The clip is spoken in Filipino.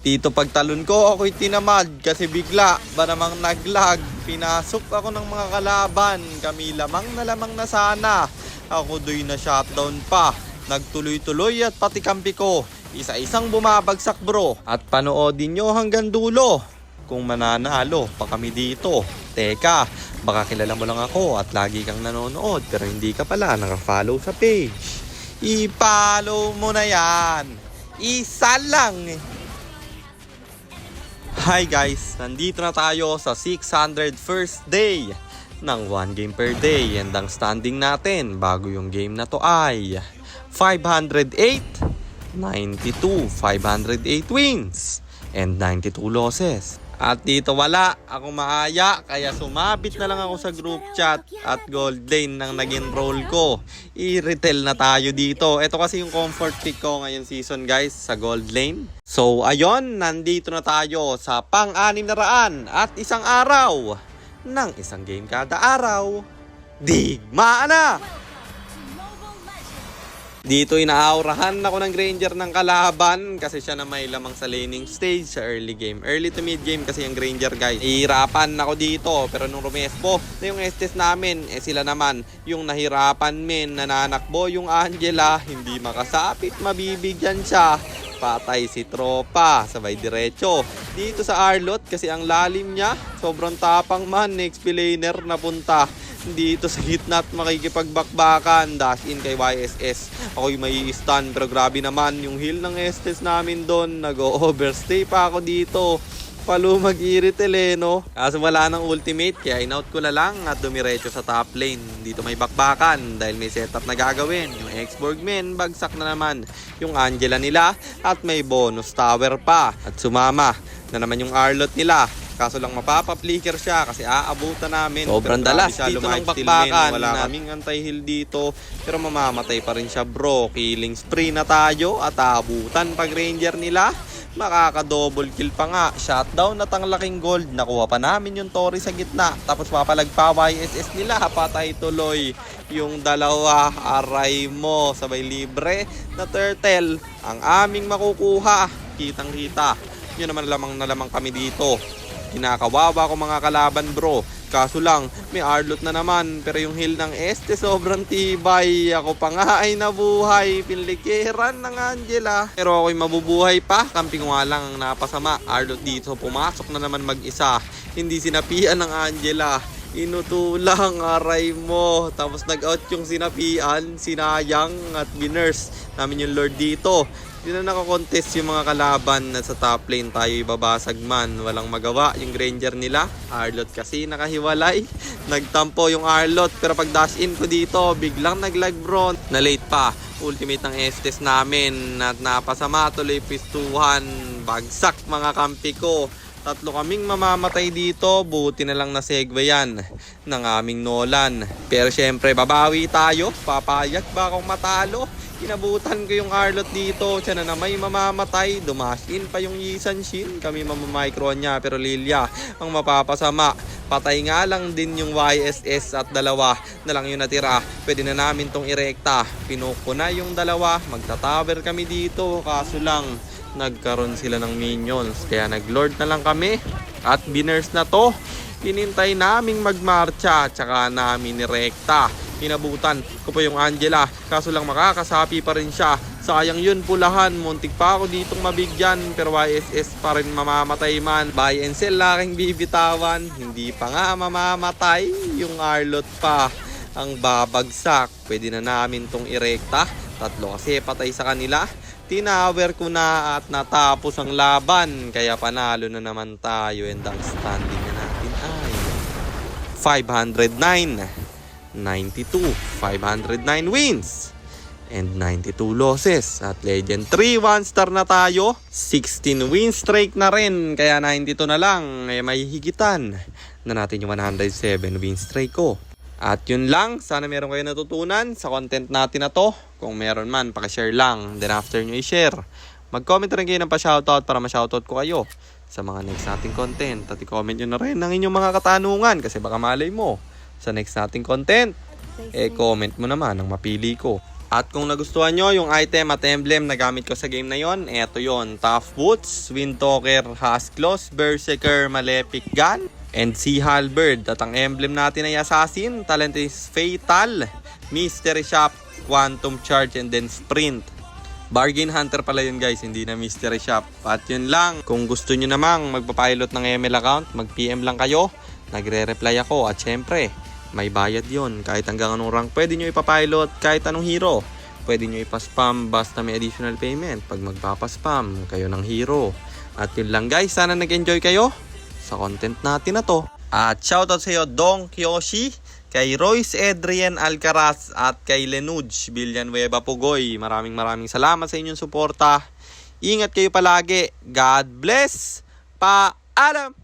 Dito pagtalon ko, ako'y tinamad kasi bigla ba namang naglag. Pinasok ako ng mga kalaban, kami lamang na sana. Ako do'y na shutdown pa, nagtuloy-tuloy at pati kampi ko. Isa-isang bumabagsak bro. At panoodin nyo hanggang dulo kung mananalo pa kami dito. Teka, baka kilala mo lang ako at lagi kang nanonood pero hindi ka pala naka-follow sa page. I-follow mo na yan. Isa lang. Hi guys, nandito na tayo sa 601st day ng 1 game per day. And ang standing natin bago yung game na to ay 508, 92, 508 wins and 92 losses. At dito wala akong maaya kaya sumabit na lang ako sa group chat at gold lane nang naging role ko. I-retail na tayo dito. Ito kasi yung comfort pick ko ngayong season guys sa gold lane. So ayon, nandito na tayo sa pang-600 at isang araw ng isang game kada araw. Digmaan na! Dito inaaurahan ako ng Granger ng kalaban kasi siya na may lamang sa laning stage sa early game. Early to mid game kasi yung Granger guys. Ihirapan ako dito pero nung rumespo na yung Estes namin, sila naman yung nahirapan men, nananakbo yung Angela, hindi makasapit, mabibigyan siya. Patay si tropa, sabay diretso. Dito sa Arlot kasi ang lalim niya, sobrang tapang man, next laner na punta. Dito sa gitna at makikipagbakbakan, dash in kay YSS. Ako'y may stun pero grabe naman yung heal ng Estes namin doon. Nag-overstay pa ako dito. Palo mag-irritel no? Kaso wala ng ultimate kaya in-out ko na lang at dumiretso sa top lane. Dito may bakbakan dahil may setup na gagawin. Yung X-Borg men, bagsak na naman yung Angela nila at may bonus tower pa. At sumama na naman yung Arlot nila. Kaso lang mapapa-flicker siya kasi aabutan namin. Sobrang dalas dito ng bakbakan. Wala kaming anti-heal dito pero mamamatay pa rin siya bro. Killing spree na tayo at aabutan pag ranger nila. Makaka-double kill pa nga. Shutdown at ang laking gold. Nakuha pa namin yung Tori sa gitna. Tapos papalagpa YSS nila. Patay tuloy yung dalawa. Aray mo. Sabay libre na turtle ang aming makukuha. Kitang kita. Yun naman na lamang kami dito. Kinakawawa ko mga kalaban bro. Kaso lang may Arlot na naman. Pero yung heal ng Este sobrang tibay. Ako pa nga ay nabuhay. Pinlikiran ng Angela. Pero ako'y mabubuhay pa. Kampi ko nga lang ang napasama. Arlot dito pumasok na naman mag-isa. Hindi sinapian ng Angela. Inutulang aray mo. Tapos nag-out yung sinapian. Sinayang at binurse namin yung Lord dito. Hindi na nakakontest yung mga kalaban na sa top lane tayo ibabasag man. Walang magawa yung Granger nila. Arlot kasi nakahiwalay. Nagtampo yung Arlot. Pero pag dash in ko dito, biglang naglag bro. Na late pa. Ultimate ng Estes namin. At napasama tuloy pistuhan. Bagsak mga kampi ko. Tatlo kaming mamamatay dito. Buti na lang na segue yan ng aming Nolan. Pero syempre babawi tayo. Papayag ba akong matalo? Inabutan ko yung Arlot dito. Siya na may mamamatay. Dumasin pa yung Yisan Shin. Kami mamamicro niya. Pero Lilia ang mapapasama. Patay nga lang din yung YSS at dalawa na lang yung natira. Pwede na namin tong irekta. Pinuko na yung dalawa. Magta-tower kami dito. Kaso lang nagkaroon sila ng minions. Kaya nag-lord na lang kami. At biners na to. Pinintay naming magmarcha. Tsaka namin nirekta. Inabutan ko pa yung Angela. Kaso lang makakasapi pa rin siya. Sayang yun pulahan. Muntik pa ako ditong mabigyan. Pero YSS pa rin mamamatay man. Buy and sell laking bibitawan. Hindi pa nga mamamatay. Yung Arlot pa ang babagsak. Pwede na namin tong irekta. Tatlo kasi patay sa kanila. Tinower ko na at natapos ang laban. Kaya panalo na naman tayo. And ang standing na natin ay 509. 92, 509 wins and 92 losses. At Legend 3, 1 star na tayo. 16 win streak na rin. Kaya 92 na lang. May higitan na natin yung 107 win streak ko. At yun lang. Sana meron kayo natutunan sa content natin na to. Kung meron man, pakishare lang. Then after nyo i-share, mag-comment rin kayo ng pa-shoutout para ma-shoutout ko kayo sa mga next nating content. At i-comment nyo na rin ang inyong mga katanungan kasi baka malay mo sa next nating content, comment mo naman ang mapili ko. At kung nagustuhan nyo yung item at emblem na gamit ko sa game na yon, eto yon: Tough Boots, Windtalker, Husklos, Berserker, Malefic Gun, and Sea Halberd. At ang emblem natin ay Assassin, talent is Fatal, Mystery Shop, Quantum Charge, and then Sprint. Bargain Hunter pala yun guys, hindi na Mystery Shop. At yun lang, kung gusto nyo namang magpapilot ng ML account, mag-PM lang kayo, nagre-reply ako. At syempre, may bayad yon. Kahit hanggang anong rank pwede nyo ipapilot, kahit anong hero pwede nyo ipaspam basta may additional payment pag magpapaspam kayo ng hero. At yun lang guys, sana nag-enjoy kayo sa content natin na to. At shoutout sa iyo Dong Kyoshi, kay Royce Adrian Alcaraz at kay Lenuj Villanueva Pugoy. Maraming salamat sa inyong suporta. Ingat kayo palagi. God bless. Paalam.